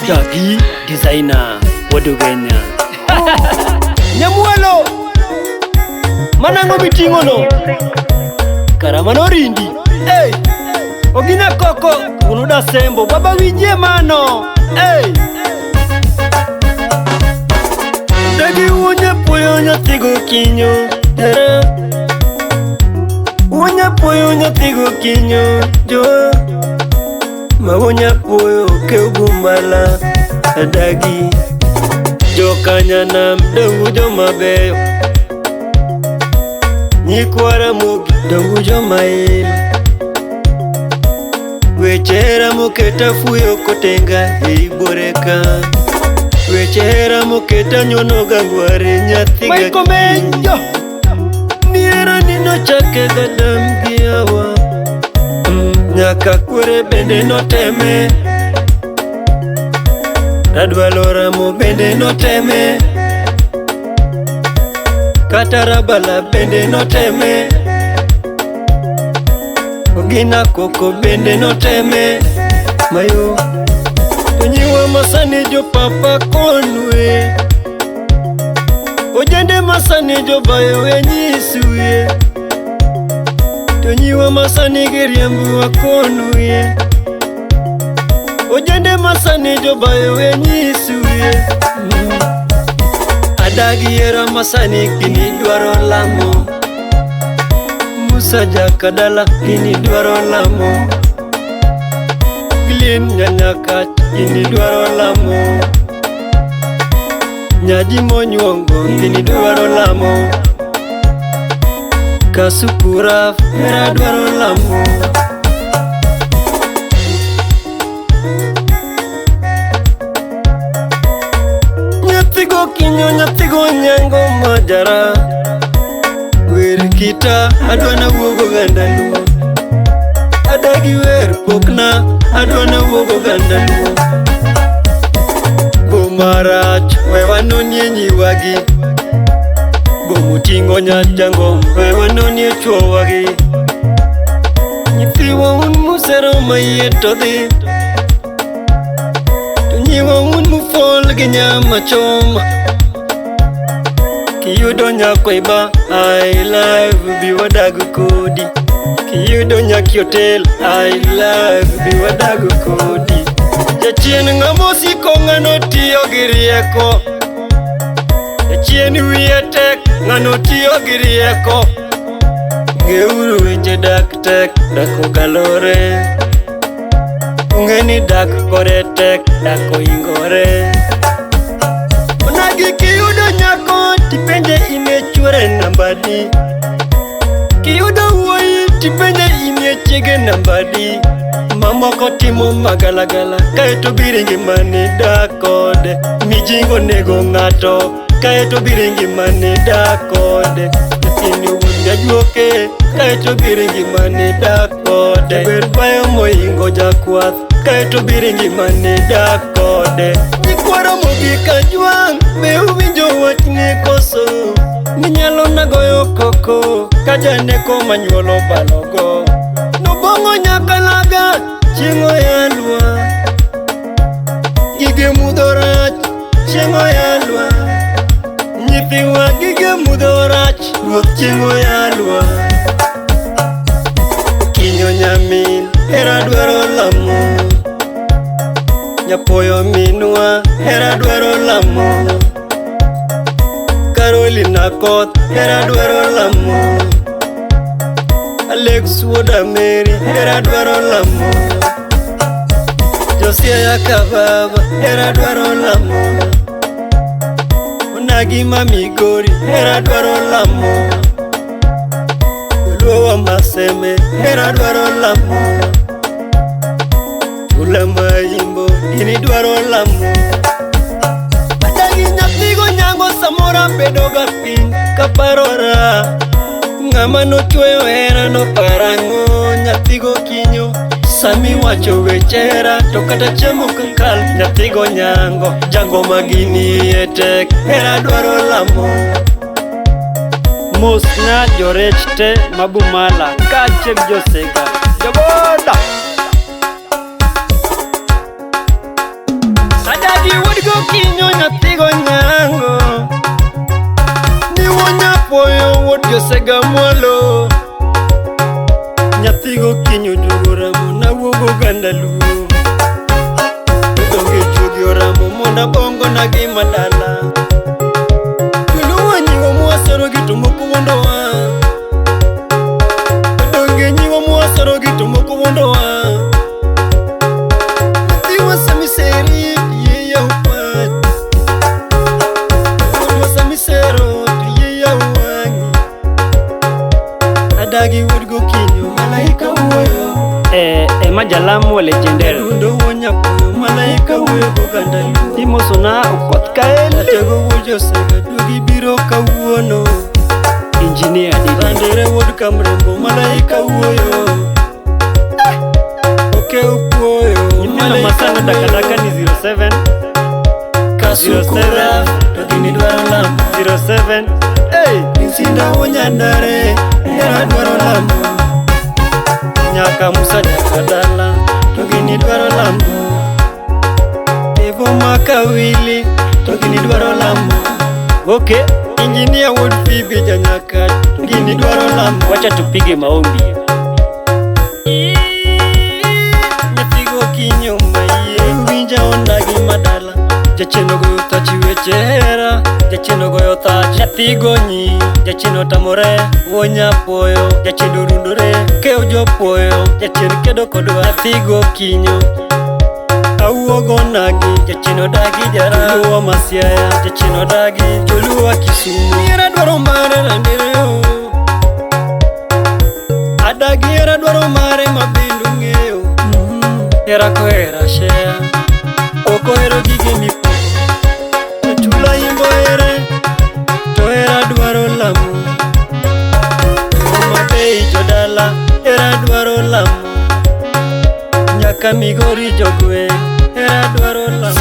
Dagi designer wadogenya Nyamualo manango miting'o no karamano rindi hey. Ogina koko unuda sembo baba winje mano hey. Dagi unya puyo nyathigo kinyo unya puyo nyathigo kinyo jo Mawunya puyo ke ugumbala Dagi Jokanya nam dongu jo mabeyo Nyikwara mugi dongu jo mail Wechera muketa fuyo kotenga hei boreka Wechera muketa nyono gangware nyathiga Maiko menjo Niera nino chake gadam giawa Nyaka kure bende noteme Radwalora mo bende noteme Katarabala bende noteme Ogina koko bende noteme Mayo Tonyiwa masani jo papa konwe Ojende masani jo bayo enyisuye Tonyiwa masani giriambu wakonuye Ojende masani jobayo wenyisuye Adagi era masani kini dwaro lamo Musa jakadala kini dwaro lamo Glin nyanyakat kini dwaro lamo Nyaji monyuongo kini dwaro lamo Kasupura era dwaro lamo Nyathigo kinyo nyathigo nyango majara Wer kita adwana wuogo gandaluo Adagi wer pokna adwana wuogo gandaluo Bomarach wewanonye nyiwagi Gomutingo nyajango wewanonye chuowagi Nyithiwa un musero maieto dhi Tonyiwa un mufol gi nyama choma Kiyudo nyakwaiba I love bi wadagu kodi Kiyudo nyakiotel I love bi wadagu kodi Jachien ng'amosiko ng'ano tiyo gi rieko Jachien wiye tek ng'ano tiyo gi rieko Ngeuru weche dak tek dako galore Ungeni dak kore tek dako ingore Onagi kiyudo nyako tipenje ime chwere nambadi Kiyudo wuoyi tipenje ime chiege nambadi Mamoko timo magalagala kaeto biringi mani dakode Mijingo nego ng'ato kaeto biringi mani dakode Ini wunga juoke kaeto biringi mani dakode Ber bayo moingo jakwath kaeto biringi mani dakode Ikwaro mogika juang be uwinjo wachne koso Ninyalo nagoyo koko kajaneko manyuolo balogo Nobongo nyaka laga chieng'o yalwa Gige mudorach chieng'o yalwa Nyithiwa gige mudorach ruoth chieng'o yalwa Kinyo nyamin hera dwaro lamo Nyapoyo minwa hera dwaro lamo Carolina Koth hera dwaro lamo Alex Woda Mary hera dwaro lamo Josia Yakababa hera dwaro lamo Onagi Mamigori hera dwaro lamo Uluwa Maseme hera dwaro lamo Ulama Imbo ini dwaro lamo Adagi nyathigo nyango samora bedoga piny kaparora Ng'ama nochweyo hera no parango nyathigo kinyo Sami wacho wechera to kata chemo kakal nyathigo nyango Jango magini etek hera dwaro lamo Musna jorech te mabumala Kacheg josega Jogoda Josega mwalo Nyathigo kinyo dugo ramo na wuogo ganda luo Donge chugi oramo monda bongo na gima dala Tuluwa nyigo mwasaro gitu moko wondowa Donge nyigo mwasaro gitu moko wondowa Tiwa samiseri ye ya upat Tiwa samisero ye ya uwangi Adagi wudgo kinyo malaika uwoyo Majalamu legendary Rundo wonya puyo malaika uwoyo ganda luo Timo sona ukot kaeli Atego wojo sega dugi biro kawuono Engineer Didi Randere wod kamrembo malaika uwoyo Oke upuoyo Nyimana masana dakadaka ni 07 Kasukura Togini dwaro lamo 07 Nsinda wonyandare Era dwaro lamo Nyaka Musa nyaka dala Togini dwaro lamo Evo makawili Togini dwaro lamo Okay, Engineer wood fibi janyaka Togini dwaro lamo wacha tupige maombi. Nyathigo kinyo maie Winja ondagi madala Jacheno goyo tachi weche hera Jacheno goyo tach Nyathigo nyi Jacheno tamore Wonya poyo Jacheno rundore Keo jo poyo Jacheno kedo kodwa Nyathigo kinyo Awuogo nagi Jacheno dagi jara Joluwa Masiaya Jacheno dagi Joluwa Kisumu Yera dwaro mare randireo Adagi yera dwaro mare mabindu ng'eyo Hera kohera share Oko hero gige mipo Chula imbo here To hera dwaro lamo Mabei jodala Hera dwaro lamo Nyaka Migori jogwe Hera dwaro lamo